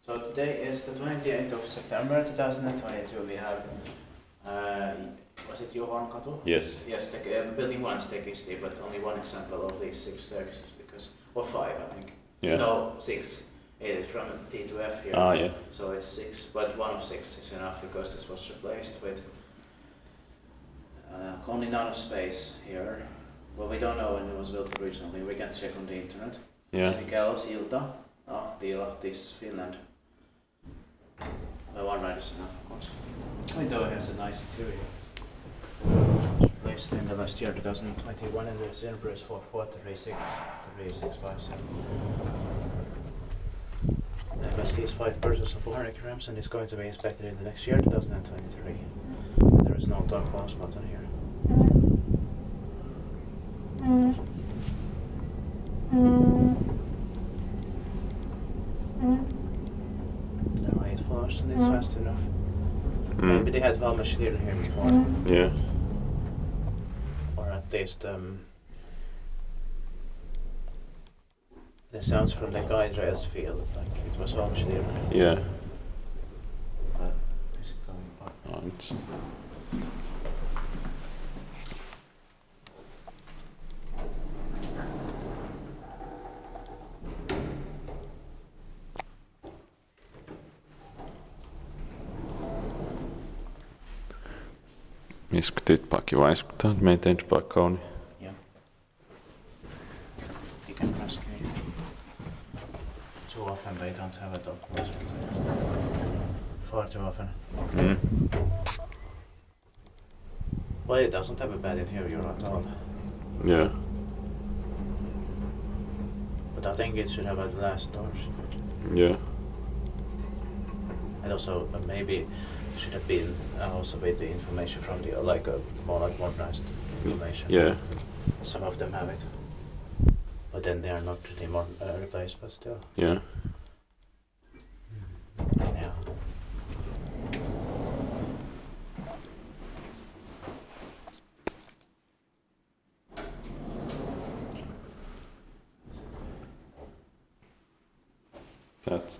So today is the 28th of September 2022. We have, was it Juhonkatu? Yes. Yes, the, building 1 staircase, but only one example of these 6 staircases, because, or 5 I think. Yeah. No, 6. It is from T to F here. Ah, yeah. So it's 6, but one of 6 is enough because this was replaced with only nano space here. Well, we don't know when it was built originally. We can check on the internet. Yeah. Silta, Lahti, Finland. One ride is enough, of course. Window has a nice interior. Placed in the last year, 2021, and the cylinder is for 43657. The capacity is 5 persons of 400 grams, and it's going to be inspected in the next year, 2023. There is no dark close button here. No, 8 floors, and it's fast enough. Maybe they had valve machinery here before. Yeah. Or at least the sounds from the guide rails feel like it was valve machinery. Yeah. Is it going up? Oh, it's... Iskutitpaakin vai iskuttaa maintained by Kone? Yeah. You can cascade. Too often they don't have a dog voice. Far too often. Well, it doesn't have a bad interior at all. Yeah. But I think it should have a glass doors. Yeah. And also maybe should have been also with the information from the more like modernized information. Yeah. Some of them have it, but then they are not really replaced, but still. Yeah. Yeah. That's